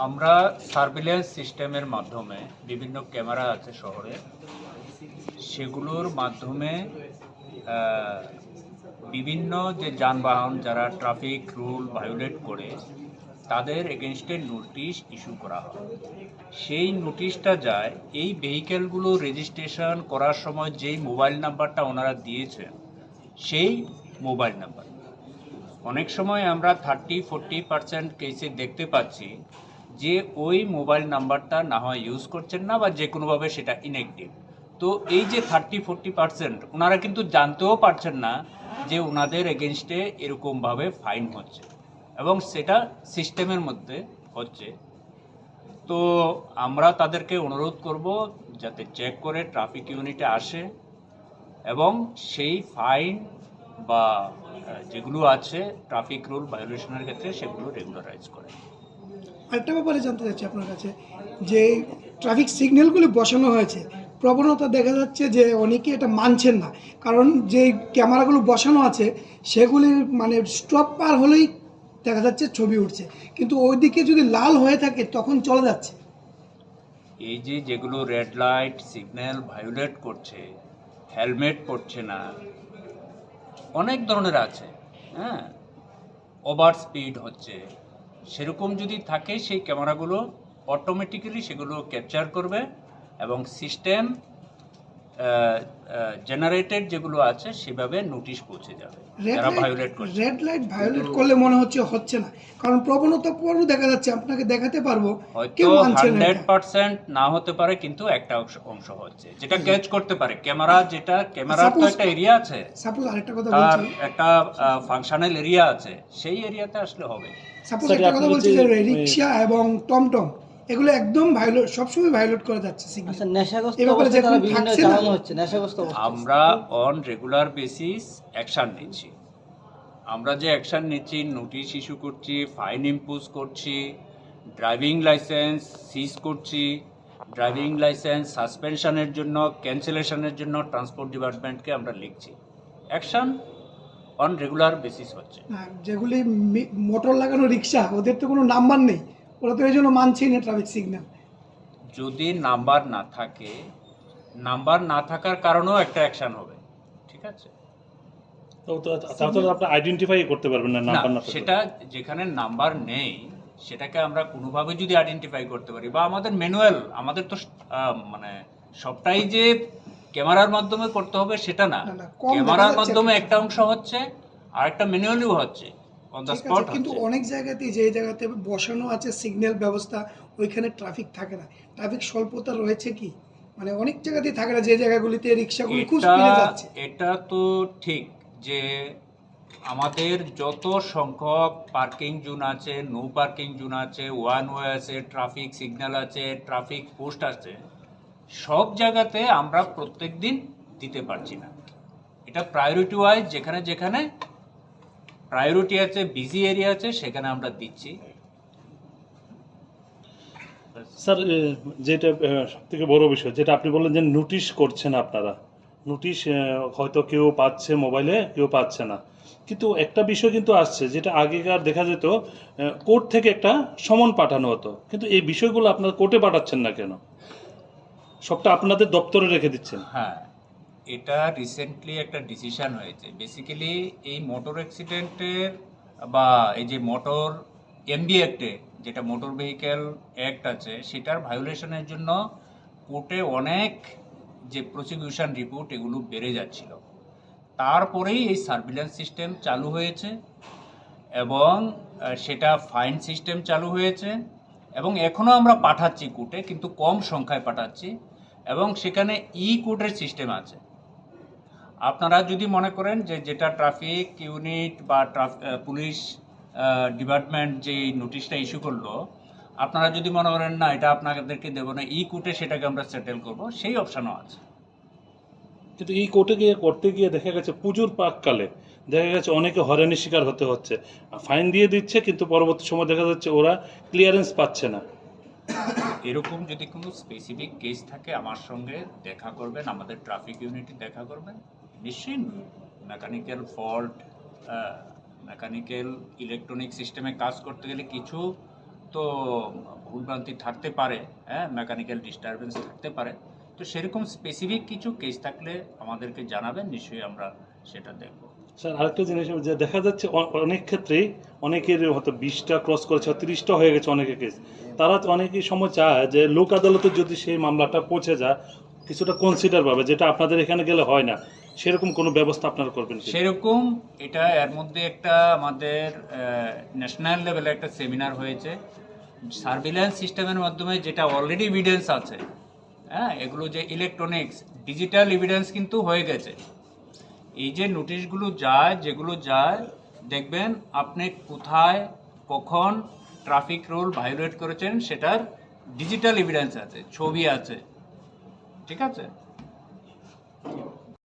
আমরা সার্ভিলেন্স সিস্টেমের মাধ্যমে বিভিন্ন ক্যামেরা আছে শহরে, সেগুলোর মাধ্যমে বিভিন্ন যে যানবাহন যারা ট্রাফিক রুল ভায়োলেট করে তাদের এগেনস্টে নোটিশ ইস্যু করা হয়। সেই নোটিশটা যায় এই ভেহিকেলগুলো রেজিস্ট্রেশন করার সময় যেই মোবাইল নাম্বারটা ওনারা দিয়েছেন সেই মোবাইল নাম্বার। অনেক সময় আমরা 30-40% কেসে দেখতে পাচ্ছি যে ওই মোবাইল নাম্বারটা না হয় ইউজ করছেন না বা যে কোনোভাবে সেটা ইনঅ্যাক্টিভ। তো এই যে 30-40% ওনারা কিন্তু জানতেও পারছেন না যে ওনাদের এগেনস্টে এরকমভাবে ফাইন হচ্ছে এবং সেটা সিস্টেমের মধ্যে হচ্ছে। তো আমরা তাদেরকে অনুরোধ করব যাতে চেক করে ট্রাফিক ইউনিটে আসে এবং সেই ফাইন বা যেগুলো আছে ট্রাফিক রুল ভায়োলেশনের ক্ষেত্রে সেগুলো রেগুলারাইজ করে। আরেকটা ব্যাপারে জানতে চাচ্ছি আপনার কাছে, যে ট্রাফিক সিগন্যালগুলি বসানো হয়েছে, প্রবণতা দেখা যাচ্ছে যে অনেকে এটা মানছেন না, কারণ যে ক্যামেরাগুলো বসানো আছে সেগুলি মানে স্টপ পার হলেই দেখা যাচ্ছে ছবি উঠছে, কিন্তু ওইদিকে যদি লাল হয়ে থাকে তখন চলে যাচ্ছে। এই যে যেগুলো রেড লাইট সিগন্যাল ভায়োলেট করছে, হেলমেট পরছে না, অনেক ধরনের আছে, হ্যাঁ, ওভার স্পিড হচ্ছে, সেরকম যদি থাকে সেই ক্যামেরাগুলো অটোমেটিক্যালি সেগুলো ক্যাপচার করবে এবং সিস্টেম জেনারেটেড যেগুলো আছে সেভাবে নোটিশ পৌঁছে যাবে যারা ভায়োলেট করছে। রেড লাইট ভায়োলেট করলে মনে হচ্ছে না, কারণ প্রবণতা পরও দেখা যাচ্ছে, আপনাকে দেখাতে পারবো হয়তো কেউ মানছে না এটা। 100% না হতে পারে, কিন্তু একটা অংশ হচ্ছে যেটা ক্যাচ করতে পারে ক্যামেরা। যেটা ক্যামেরার তো একটা এরিয়া আছে, সাপোজ আরেকটা কথা তার বলছি, একটা ফাংশনাল এরিয়া আছে, সেই এরিয়াতে আসলে হবে। সাপোজ একটা কথা বলছি যে রিক্সা এবং টমটম এগুলো একদম ভায়োলেট, সবসময় ভায়োলেট করে যাচ্ছে সিগন্যাল। আচ্ছা, নেশাগ্রস্ত এই ব্যাপারে অবস্থায় তারা যখন বিভিন্ন থাকছে না, চালানো হচ্ছে নেশাগ্রস্ত অবস্থায়। আমরা অন রেগুলার বেসিস অ্যাকশন নিচ্ছি। আমরা যে অ্যাকশন নিচ্ছি, নোটিশ ইস্যু করছি, ফাইন ইম্পোজ করছি, ড্রাইভিং লাইসেন্স সিজ করছি, ড্রাইভিং লাইসেন্স সাসপেনশনের জন্য ক্যান্সেলেশনের জন্য ট্রান্সপোর্ট ডিপার্টমেন্টকে আমরা লিখছি। অ্যাকশন অন রেগুলার বেসিস হচ্ছে। যেগুলি মোটর লাগানো রিক্সা, ওদের তো কোনো নাম্বার নেই, ওরা তো এই জন্য মানছেই না ট্রাফিক সিগন্যাল। যদি নাম্বার না থাকে, নাম্বার না থাকার কারণেও একটা অ্যাকশন হবে, ঠিক আছে। তাহলে আপনি আইডেন্টিফাই করতে পারবেন না না, নাম্বার না থাকলে। সেটা যেখানে নাম্বার নেই সেটাকে আমরা কোনোভাবে যদি আইডেন্টিফাই করতে পারি, বা আমাদের ম্যানুয়াল, আমাদের তো মানে সবটাই যে ক্যামেরার মাধ্যমে করতে হবে সেটা না। না, না, কম দেখা ক্যামেরার যাচ্ছে মাধ্যমে কিন্তু। একটা অংশ হচ্ছে আর একটা ম্যানুয়ালিও হচ্ছে, অন দ্য ঠিক স্পট আছে, কিন্তু হচ্ছে। অনেক জায়গাতেই যে জায়গাতে বসানো আছে সিগন্যাল ব্যবস্থা, ওইখানে ট্রাফিক থাকে না। ট্রাফিক স্বল্পতা রয়েছে কি, মানে অনেক জায়গাতেই থাকে না, যে জায়গাগুলিতে রিক্সাগুলি খুব এটা স্পিডে যাচ্ছে। এটা তো ঠিক যে আমাদের যত সংখ্যক পার্কিং জোন আছে, নো পার্কিং জোন আছে, ওয়ান ওয়ে আছে, ট্রাফিক সিগন্যাল আছে, ট্রাফিক পোস্ট আছে, সব জায়গাতে আমরা প্রত্যেক দিন দিতে পারছি না। এটা প্রায়োরিটি ওয়াইজ যেখানে যেখানে প্রায়োরিটি আছে, বিজি এরিয়া আছে, সেখানে আমরা দিচ্ছি। স্যার, যেটা সব থেকে বড় বিষয় যেটা আপনি বললেন যে নোটিশ করছেন আপনারা, নোটিশ হয়তো কেউ পাচ্ছে মোবাইলে, কেউ পাচ্ছে না, কিন্তু একটা বিষয় কিন্তু আসছে যেটা আগেকার দেখা যেত, কোর্ট থেকে একটা সমন পাঠানো হতো, কিন্তু এই বিষয়গুলো আপনারা কোর্টে পাঠাচ্ছেন না কেন? সবটা আপনাদের দপ্তরে রেখে দিচ্ছেন। হ্যাঁ, এটা রিসেন্টলি একটা ডিসিশন হয়েছে। বেসিক্যালি এই মোটর অ্যাক্সিডেন্টের বা এই যে মোটর এমবি অ্যাক্টে, যেটা মোটর ভেহিকেল অ্যাক্ট আছে, সেটার ভায়োলেশনের জন্য কোর্টে অনেক যে প্রসিকিউশন রিপোর্ট এগুলো বেড়ে যাচ্ছিল। তারপরেই এই সার্ভিলেন্স সিস্টেম চালু হয়েছে এবং সেটা ফাইন সিস্টেম চালু হয়েছে এবং এখনও আমরা পাঠাচ্ছি কোর্টে, কিন্তু কম সংখ্যায় পাঠাচ্ছি এবং সেখানে ই কোর্টের সিস্টেম আছে। আপনারা যদি মনে করেন যে যেটা ট্রাফিক ইউনিট বা পুলিশ ডিপার্টমেন্ট যে নোটিশটা ইস্যু করলো, আপনারা যদি মনে করেন না এটা আপনাদেরকে দেবো না, ই কোর্টে সেটাকে আমরা সেটেল করব, সেই অপশানও আছে। কিন্তু এই কোর্টে গিয়ে করতে গিয়ে দেখা গেছে পুজোর প্রাককালে দেখা গেছে অনেকে হয়রানির শিকার হতে হচ্ছে, ফাইন দিয়ে দিচ্ছে কিন্তু পরবর্তী সময় দেখা যাচ্ছে ওরা ক্লিয়ারেন্স পাচ্ছে না। এরকম যদি কোনো স্পেসিফিক কেস থাকে আমার সঙ্গে দেখা করবেন, আমাদের ট্রাফিক ইউনিটে দেখা করবেন। নিশ্চয়ই মেকানিক্যাল ফল্ট, মেকানিক্যাল ইলেকট্রনিক সিস্টেমে কাজ করতে গেলে কিছু তো ভুলভ্রান্তি থাকতে পারে, হ্যাঁ, মেকানিক্যাল ডিস্টারবেন্স থাকতে পারে। তো সেরকম স্পেসিফিক কিছু কেস থাকলে আমাদেরকে জানাবেন, নিশ্চয়ই আমরা সেটা দেখব। স্যার আরেকটা জিনিস যে দেখা যাচ্ছে অনেক ক্ষেত্রেই অনেকের হয়তো 20টা ক্রস করেছে, 30টা হয়ে গেছে অনেকের কেস। তারা তো অনেকই সময় চায় যে লোক আদালতে যদি সেই মামলাটা পৌঁছে যায় কিছুটা কনসিডার পাবে, যেটা আপনাদের এখানে গেলে হয় না। সেরকম কোনো ব্যবস্থা আপনারা করবেন কি? সেরকম এটা এর মধ্যে একটা আমাদের ন্যাশনাল লেভেলে একটা সেমিনার হয়েছে। সার্ভিল্যান্স সিস্টেমের মাধ্যমে যেটা অলরেডি এভিডেন্স আছে, হ্যাঁ, এগুলো যে ইলেকট্রনিক্স ডিজিটাল এভিডেন্স কিন্তু হয়ে গেছে। এই যে নোটিশগুলো যায়, যেগুলো যায়, দেখবেন আপনি কোথায় কখন ট্রাফিক রুল ভায়োলেট করেছেন সেটার ডিজিটাল এভিডেন্স আছে, ছবি আছে, ঠিক আছে।